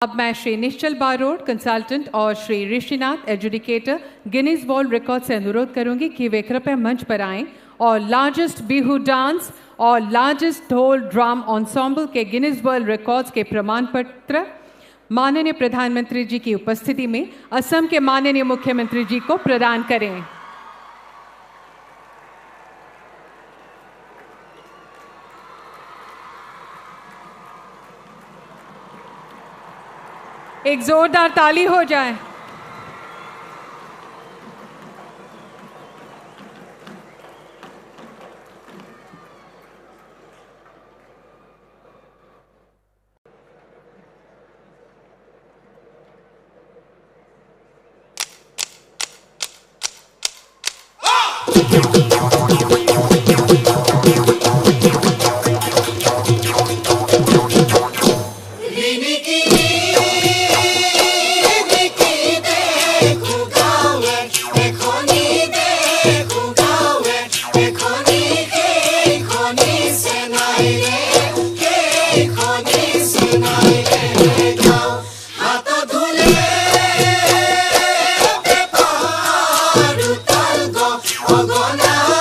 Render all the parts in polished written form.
अब मैं श्री निश्चल बारोड़ कंसल्टेंट और Shri Rishinath adjudicator Guinness world record से अनुरोध करूंगी कि वे कृपया मंच पर आएं और लार्जेस्ट बिहू डांस और लार्जेस्ट ढोल ड्राम एंसेंबल के गिनीज वर्ल्ड रिकॉर्ड्स के प्रमाण पत्र माननीय प्रधानमंत्री जी की उपस्थिति में असम के माननीय मुख्यमंत्री जी को प्रदान करें। एक जोरदार ताली हो जाए। Ogona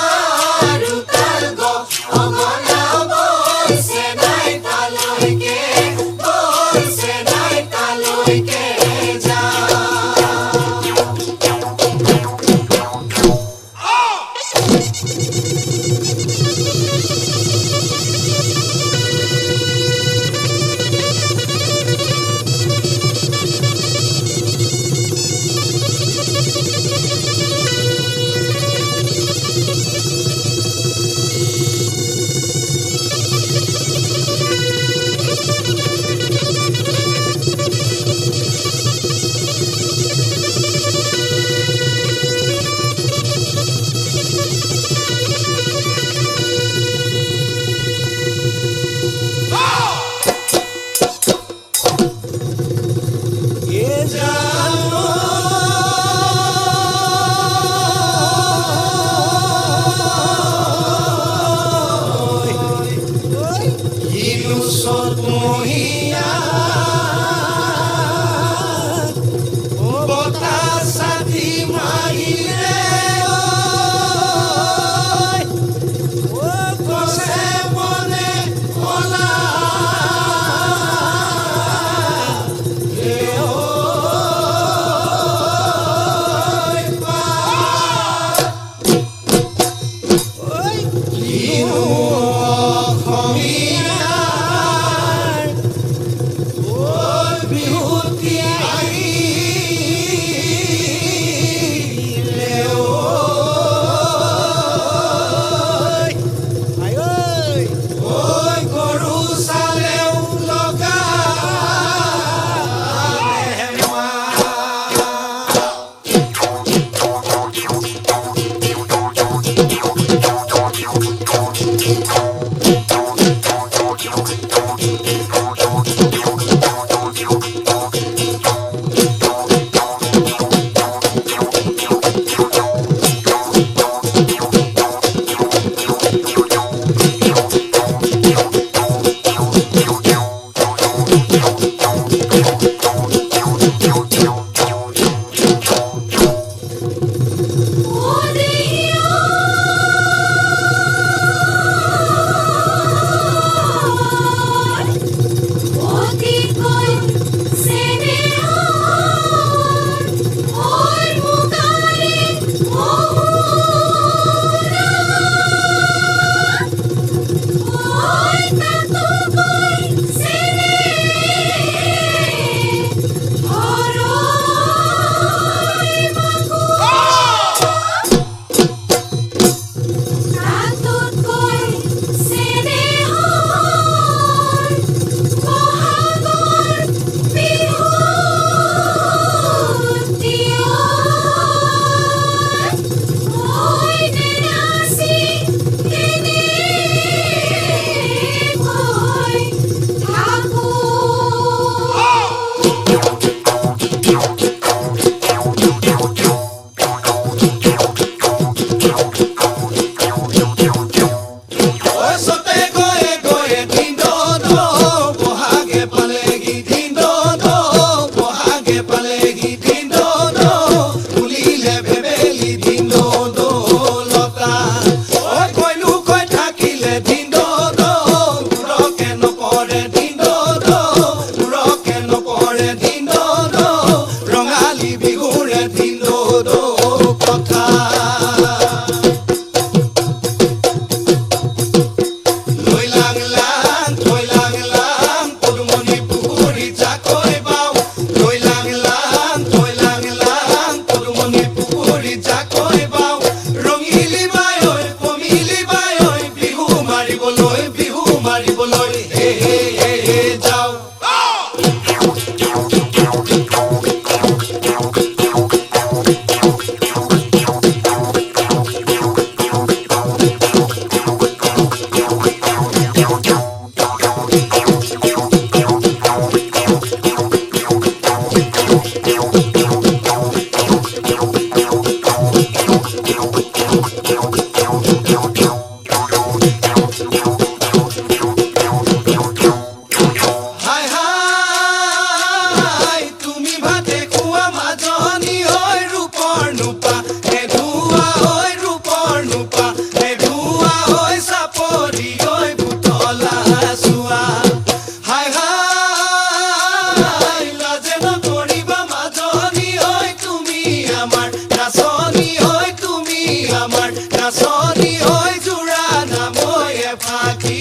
নাচনি হৈ জোৰা নাময়ে ফাকি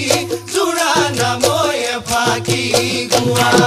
জোৰা নাময়ে ফাকি গোৱা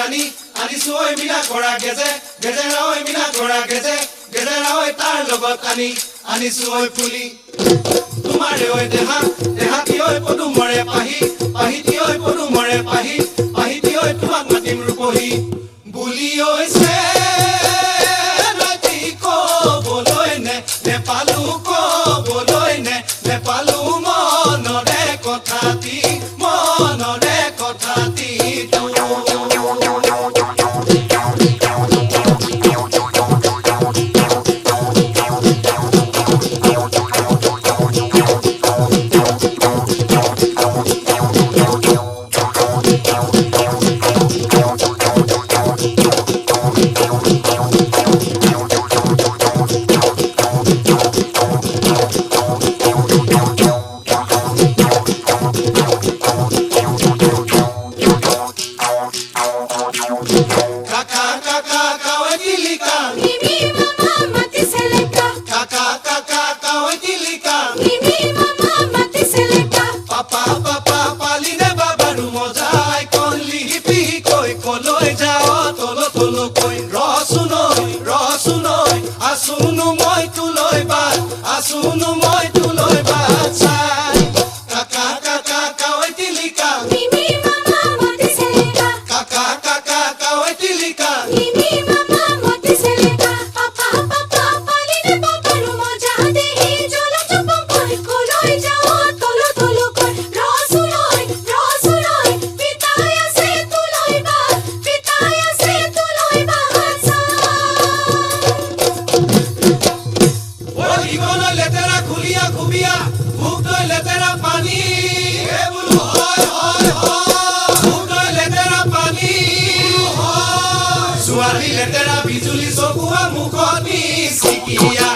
টানি আনিছো ঐ মিনা কৰা গেজে গেজেৰা ঐ মিনা কৰা গেজে গেজেৰা ঐ তাৰ লগত আনিছো ঐ পুলি তোমাৰে ঐ দেহা দেহাতি ঐ পদুমৰে পাহি পাহিতি ঐ পদুমৰে পাহি পাহিতি ঐ তোমাক মাতিম ৰূপহী বুলি ঐছে নদী ক'বলৈ নেপালো ক'বলৈ নেপালো মনৰে কথাটি Asunu moi tuloi ba sai kaka kaka kawai tilika mimi mama moti seleka kaka kaka kawai tilika mimi mama moti seleka papa papa paline papa rumo jahate hi jolo chupon koi koloi jao tolo tolo koi rosuloi pitaya se tuloi ba sa Igono letera khulia khubia bhukdoi letera pani he bulu hoy bhukdoi letera pani suari letera bijuli sokua mukhoni sikia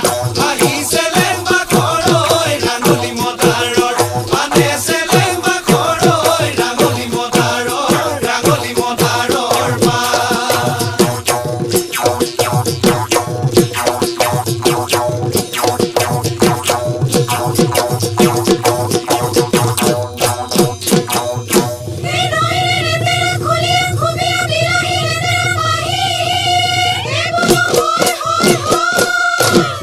ahi selemba khoroi rangoli modaror pane selemba khoroi rangoli modaror ba Hoy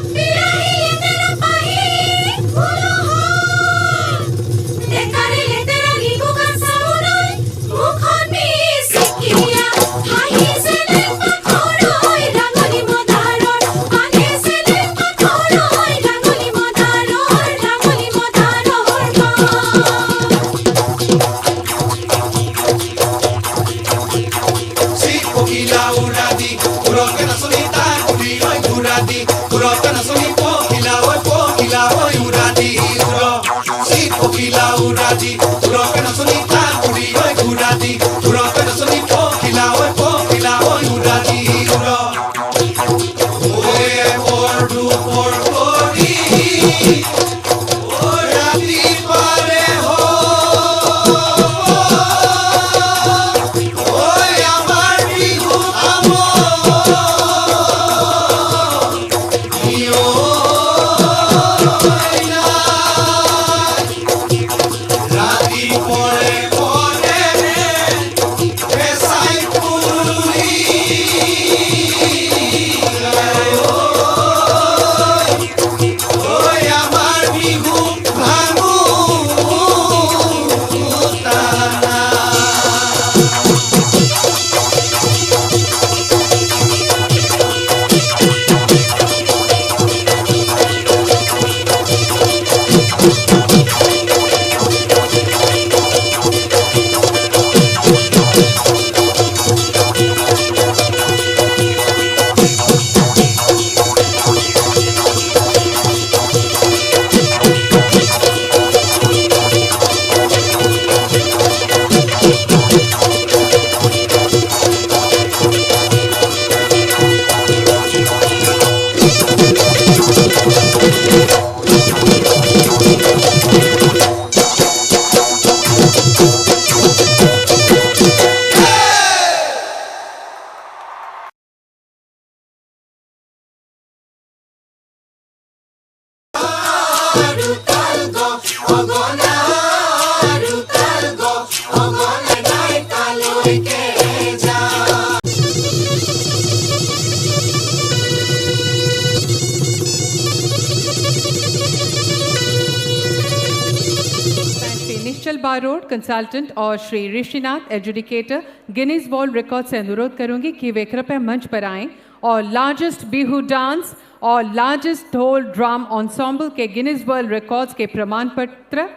बार रोड consultant और Shri Rishinath adjudicator Guinness world record से अनुरोध करूंगी कि वे कृपया मंच पर आएं और लार्जेस्ट बिहू डांस और लार्जेस्ट ढोल ड्राम एंसेंबल के गिनीज वर्ल्ड रिकॉर्ड्स के प्रमाण पत्र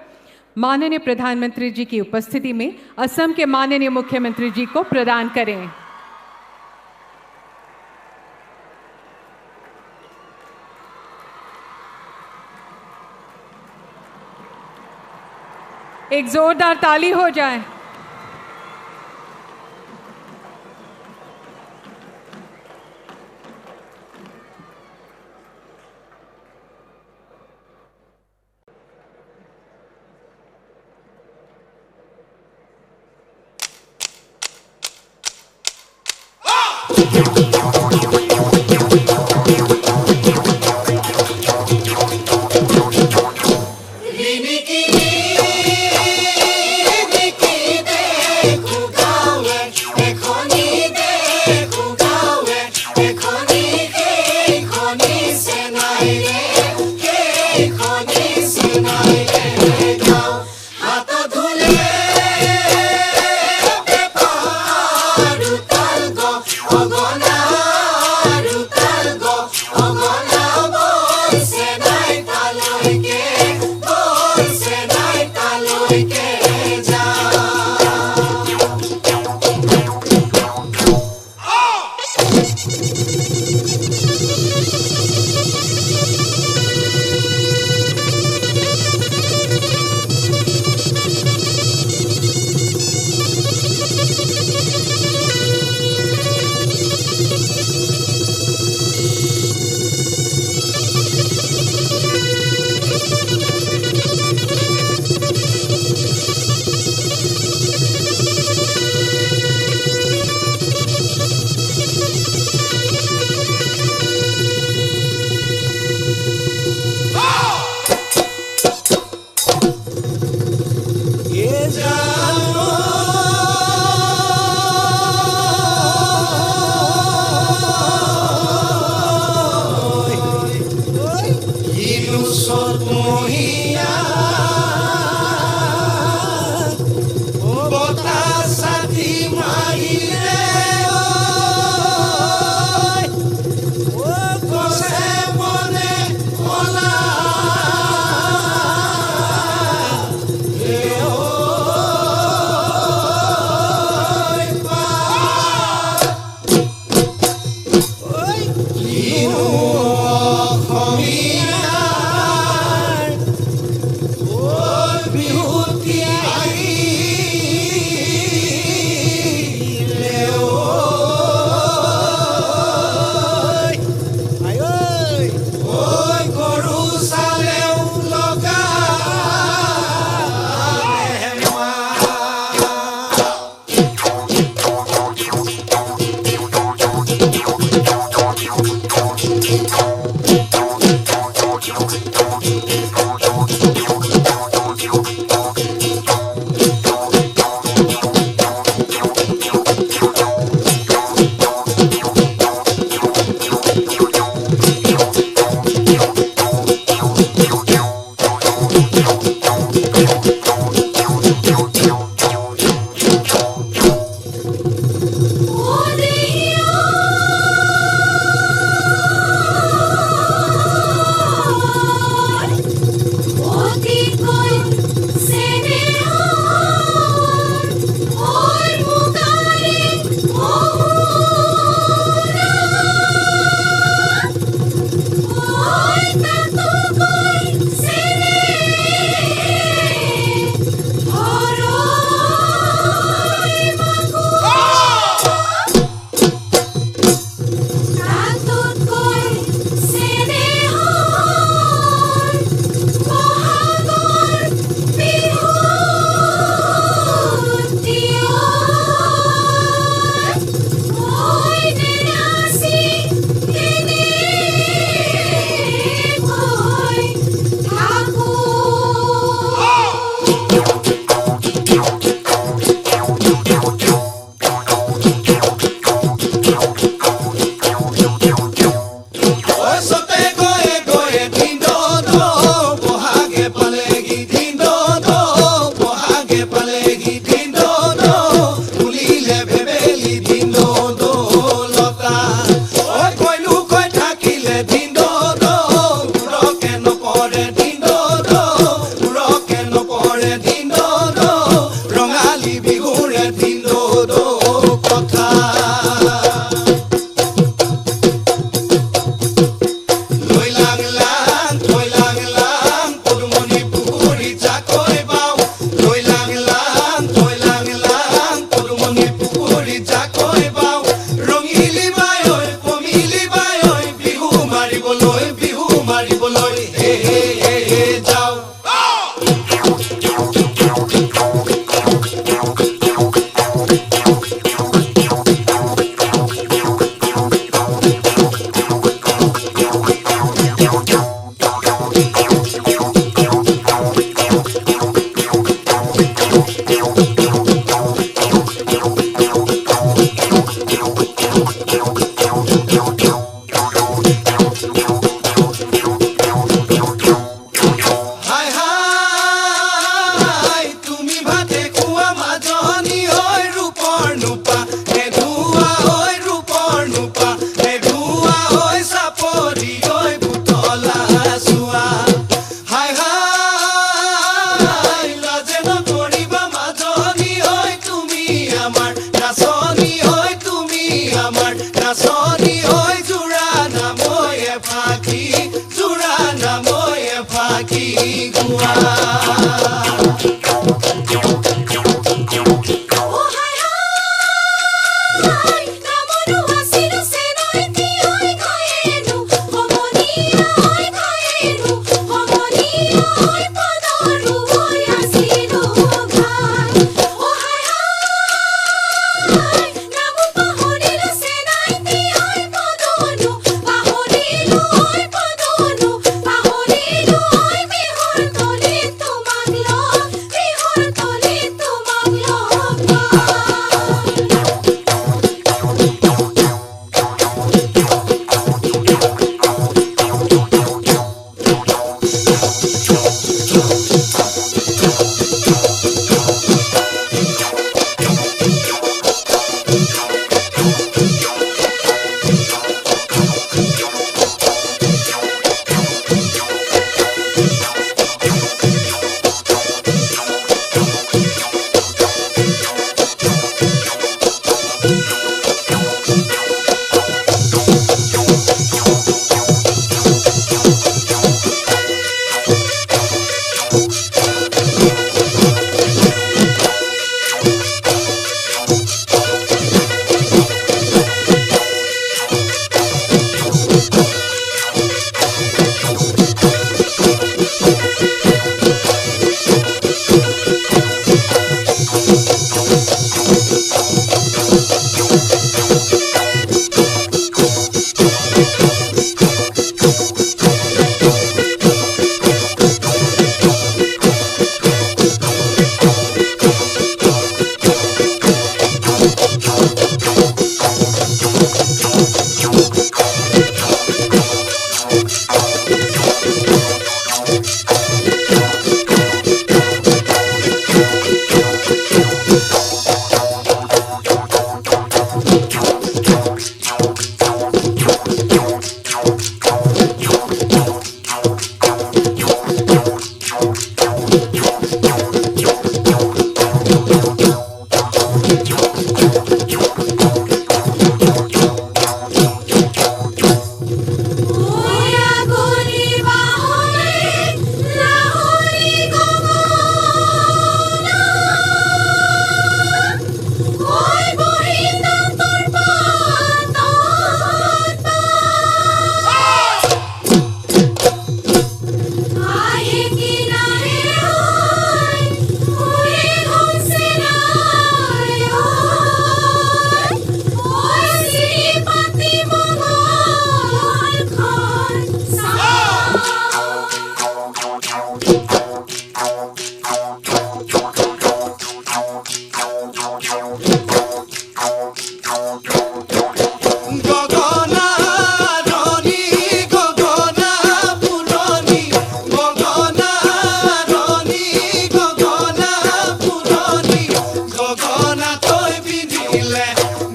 माननीय प्रधानमंत्री जी की उपस्थिति में असम के माननीय मुख्यमंत्री जी को प्रदान करें। एक जोरदार ताली हो जाए। Ogona মেলি ধিন্দো দৌলতা ঐ কৈলো কৈ থাকিলে ধিন্দো দৌলকে নপৰে ধিন্দো দৌলকে নপৰে ধিন্দো ৰঙালী বিহুৰে ধিন্দো কথা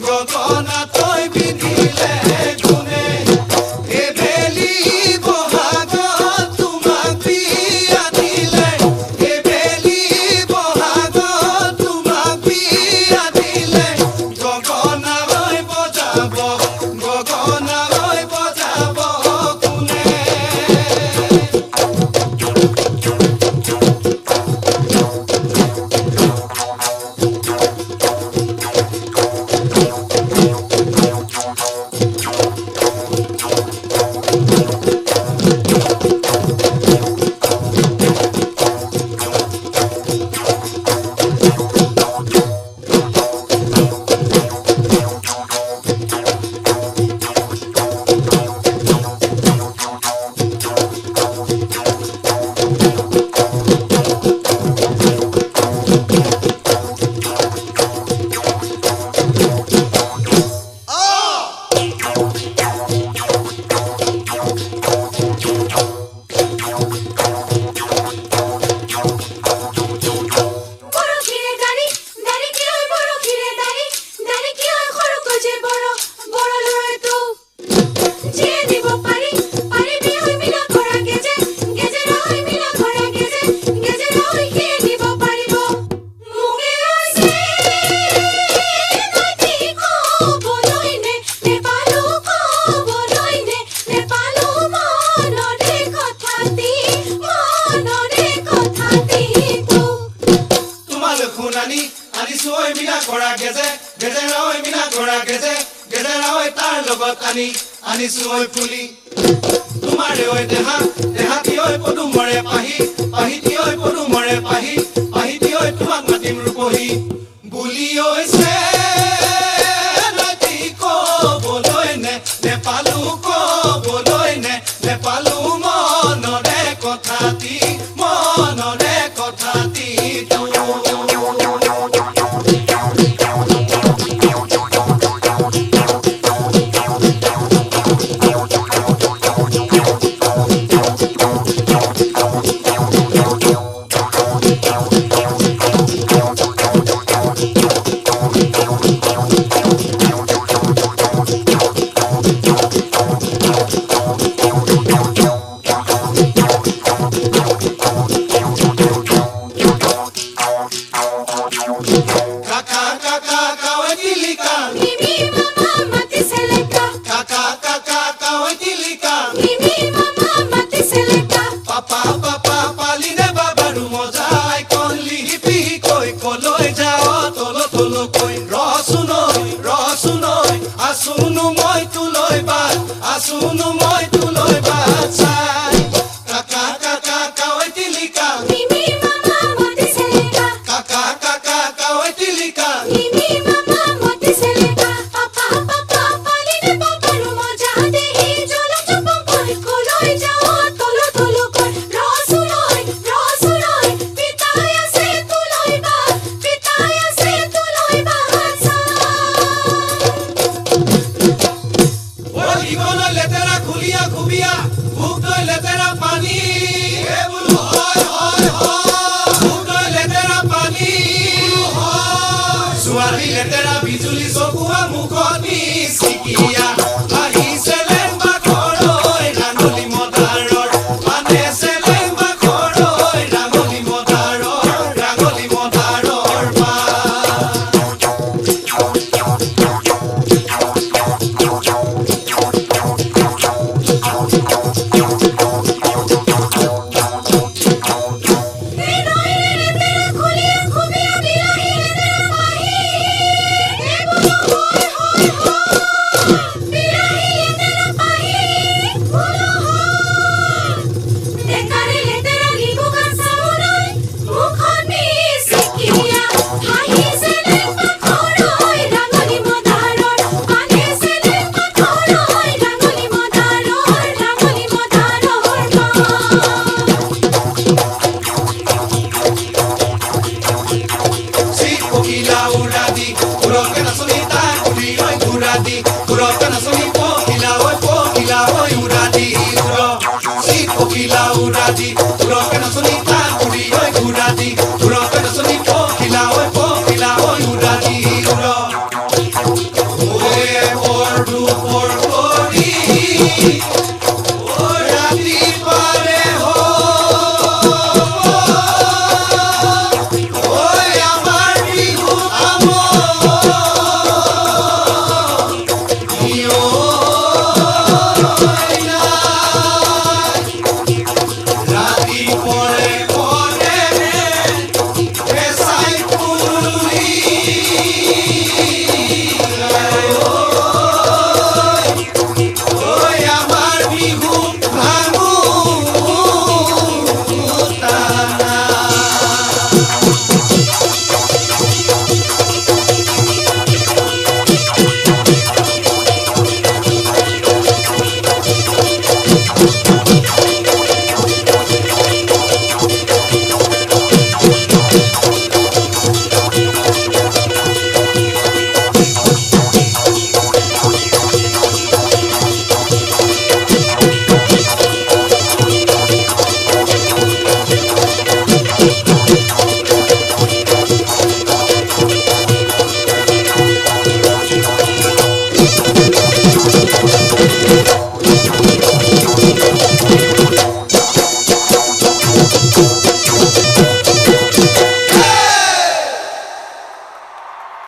গগনা তই পিন্ধিলে কোনে এবেলি বহাগত তোমাক বিয়া দিলে এবেলি বহাগত তোমাক বিয়া দিলে গগনা হৈ বজাব গগনা হৈ বজাব কোনে আনিছোই মিনা কৰা গেজে গেজেৰাঐ মিনা কৰা গেজে গেজেৰাঐ তাৰ লগত আনিছোই ফুলি তোমাৰে ঐ দেহা দেহাতি ঐ পদুমৰে পাহি পাহিতি ঐ পদুমৰে পাহি পাহিতি ঐ তোমাক মাতিম ৰূপহী বুলি ঐছে নদী কবলৈ নেপালো কবলৈ নেপালো মনৰে কথাতি Asunu moi tuloi batsai kaka kaka kawai tilika mimi mama moti seleka kaka kaka kawai tilika mimi mama moti seleka papa papa paline papa rumo jade hi jolo chupon koi koloi jao tolo tolo koi rosunoi pitaya se tuloi ba sa Igono letera khulia khubia bhuk doi letera pani he bulu hoy bhuk doi letera pani suari letera bijuli sokua mukhoni sikia ahi selemba khoroi rangoli modaror pane selemba khoroi rangoli modaror ba Uradi, uro que na solita, uri no curadi.